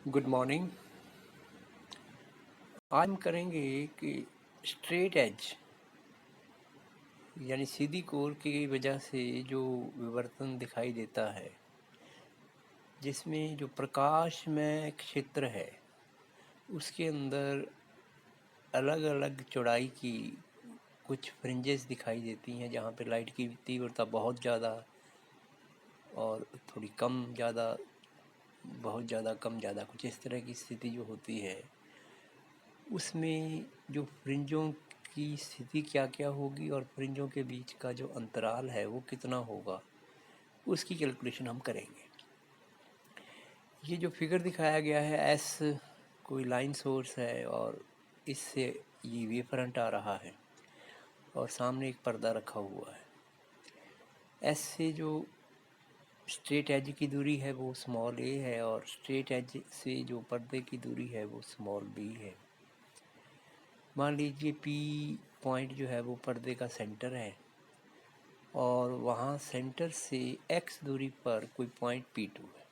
Good morning. आज हम करेंगे कि स्ट्रेट एज यानी सीधी कोर की वजह से जो विवर्तन दिखाई देता है, जिसमें जो प्रकाशमय क्षेत्र है उसके अंदर अलग अलग चौड़ाई की कुछ फ्रिंजेस दिखाई देती हैं, जहाँ पे लाइट की तीव्रता बहुत ज़्यादा और थोड़ी कम ज़्यादा, बहुत ज़्यादा कम ज़्यादा, कुछ इस तरह की स्थिति जो होती है, उसमें जो फ्रिंजों की स्थिति क्या क्या होगी और फ्रिंजों के बीच का जो अंतराल है वो कितना होगा, उसकी कैलकुलेशन हम करेंगे। ये जो फिगर दिखाया गया है, एस कोई लाइन सोर्स है और इससे ये वेव फ्रंट आ रहा है और सामने एक पर्दा रखा हुआ है। एस से जो स्ट्रेट एज की दूरी है वो स्मॉल ए है और स्ट्रेट एज से जो पर्दे की दूरी है वो स्मॉल बी है। मान लीजिए पी पॉइंट जो है वो पर्दे का सेंटर है और वहाँ सेंटर से x दूरी पर कोई पॉइंट P2 है।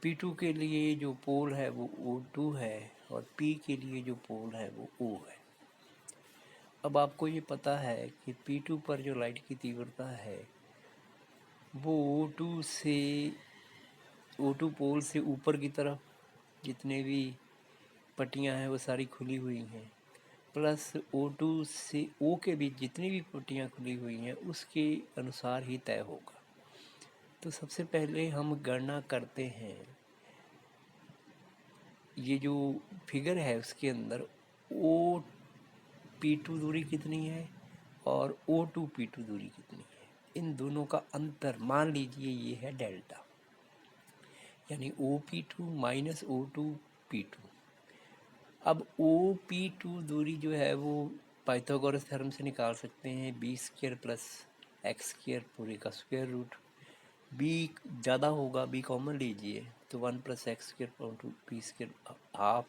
P2 के लिए जो पोल है वो O2 है और P के लिए जो पोल है वो O है। अब आपको ये पता है कि P2 पर जो लाइट की तीव्रता है वो O2 पोल से ऊपर की तरफ जितने भी पट्टियाँ हैं वो सारी खुली हुई हैं, प्लस O2 से O के बीच जितनी भी पट्टियाँ खुली हुई हैं उसके अनुसार ही तय होगा। तो सबसे पहले हम गणना करते हैं, ये जो फिगर है उसके अंदर O P2 दूरी कितनी है और O2 P2 दूरी कितनी है, इन दोनों का अंतर मान लीजिए ये है डेल्टा, यानी OP2 माइनस O2P2। अब OP2 दूरी जो है वो पाइथागोरस थ्योरम से निकाल सकते हैं, b² प्लस एक्स स्क्र पूरे का स्क्वायर रूट। बी ज़्यादा होगा, बी कॉमन लीजिए तो 1 plus x square two P square half.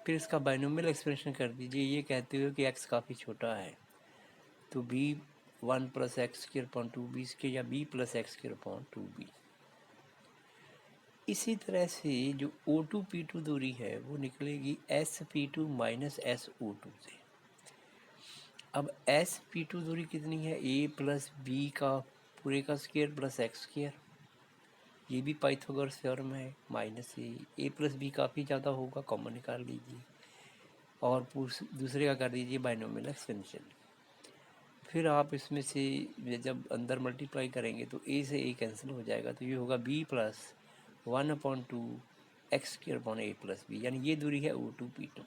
फिर इसका बाइनोमियल एक्सप्रेशन कर दीजिए, ये कहते हुए कि एक्स काफ़ी छोटा है तो B 1 plus x square upon 2b square या B plus x square upon 2b। इसी तरह से जो O2P2 दूरी है वो निकलेगी SP2 माइनस SO2 से। अब SP2 दूरी कितनी है, a प्लस बी का पूरे का स्क्वायर प्लस एक्स स्क्वायर, ये भी पाइथागोरस थ्योरम है, माइनस ए प्लस बी काफ़ी ज़्यादा होगा, कॉमन निकाल लीजिए और दूसरे का कर दीजिए बाइनोमियल एक्सपेंशन। फिर आप इसमें से जब अंदर मल्टीप्लाई करेंगे तो ए से ए कैंसिल हो जाएगा, तो ये होगा b plus 1/2 x square upon a plus b, यानी ये दूरी है O2P2।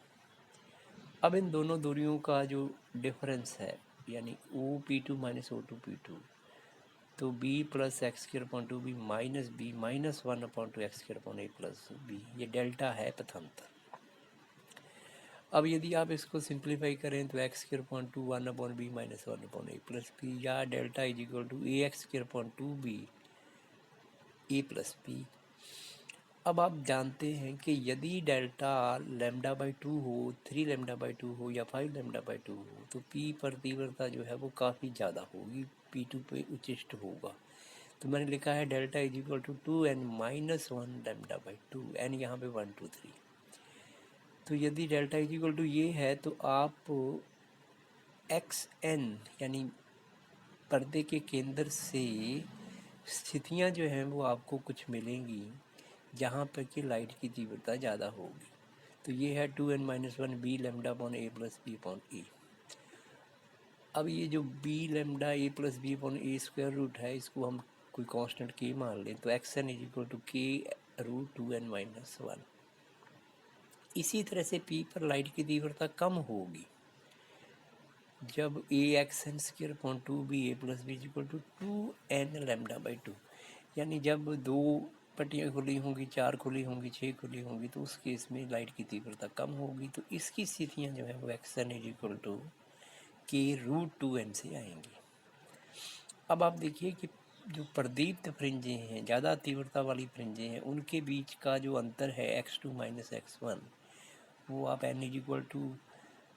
अब इन दोनों दूरियों का जो डिफरेंस है यानी OP2 माइनस O2P2, तो b plus x square upon 2b minus b minus 1/2 x square upon a plus b, ये डेल्टा है पथांतर। अब यदि आप इसको सिंप्लीफाई करें तो x square upon 2 1/b minus 1/a plus b, या delta is equal to a x square upon 2b a plus b. अब आप जानते हैं कि यदि डेल्टा λ/2 हो, 3 λ/2 हो या 5 λ/2 हो तो P पर तीव्रता जो है वो काफ़ी ज़्यादा होगी, P2 पे उच्चिष्ट होगा। तो मैंने लिखा है delta is equal to 2n minus 1 λ/2, n यहाँ पे 1 2 3। तो यदि डेल्टा इज इक्वल टू ये है तो आप xn यानी पर्दे के केंद्र से स्थितियाँ जो हैं वो आपको कुछ मिलेंगी जहाँ पर कि लाइट की तीव्रता ज़्यादा होगी। तो ये है 2n minus 1 b lambda upon a plus b upon a. अब ये जो b lambda a plus b upon a square root है, इसको हम कोई कांस्टेंट के मान लें तो x n is equal to के रूट 2n माइनस 1। इसी तरह से पी पर लाइट की तीव्रता कम होगी जब a x n square upon 2b a plus b is equal to 2n λ/2, यानी जब 2 पट्टियाँ खुली होंगी, 4 खुली होंगी, 6 खुली होंगी तो उस केस में लाइट की तीव्रता कम होगी। तो इसकी स्थितियाँ जो है वो x n is equal to के रूट 2n से आएंगी। अब आप देखिए कि जो प्रदीप्त फ्रिंजें हैं, ज़्यादा तीव्रता वाली फ्रिंजें हैं, उनके बीच का जो अंतर है x2 माइनस x1, वो आप n इज इक्वल टू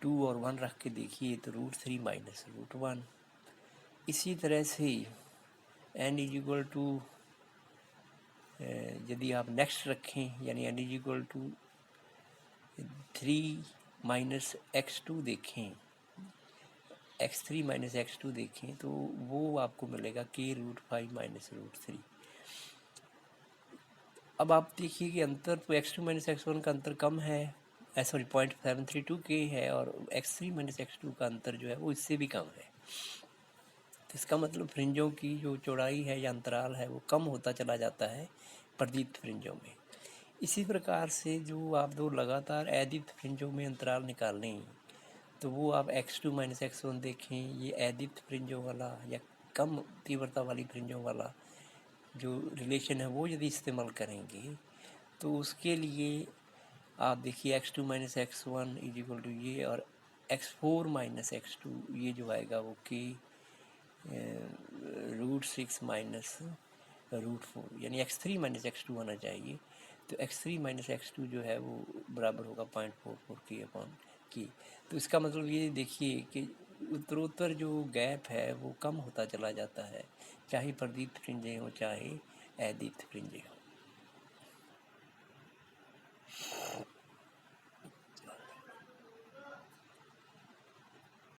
2 और 1 रख के देखिए तो √3 माइनस √1। इसी तरह से n इज इक्वल टू यदि आप नेक्स्ट रखें यानी n equal to 3 minus x2 देखें, x3 माइनस x2 देखें तो वो आपको मिलेगा k√5 माइनस √3। अब आप देखिए कि अंतर तो x2 माइनस x1 का अंतर कम है, सॉरी 0.732 के है, और x3 माइनस x2 का अंतर जो है वो इससे भी कम है। तो इसका मतलब फ्रिंजों की जो चौड़ाई है या अंतराल है वो कम होता चला जाता है प्रदीप्त फ्रिंजों में। इसी प्रकार से जो आप दो लगातार अदीप्त फ्रिंजों में अंतराल निकालें तो वो आप x2 माइनस x1 देखें, ये अदीप्त फ्रिंजों वाला या कम तीव्रता वाली फ्रिंजों वाला जो रिलेशन है वो यदि इस्तेमाल करेंगे तो उसके लिए आप देखिए x2 minus x1 is equal to ये, और x4 माइनस x2 ये जो आएगा वो k√6 माइनस √4 यानी x3 माइनस x2 आना चाहिए। तो x3 माइनस x2 जो है वो बराबर होगा 0.44 k/k। तो इसका मतलब ये देखिए कि उत्तरोत्तर जो गैप है वो कम होता चला जाता है, चाहे प्रदीप्त फ्रिंजें हों चाहे अदीप्त फ्रिंजें हों।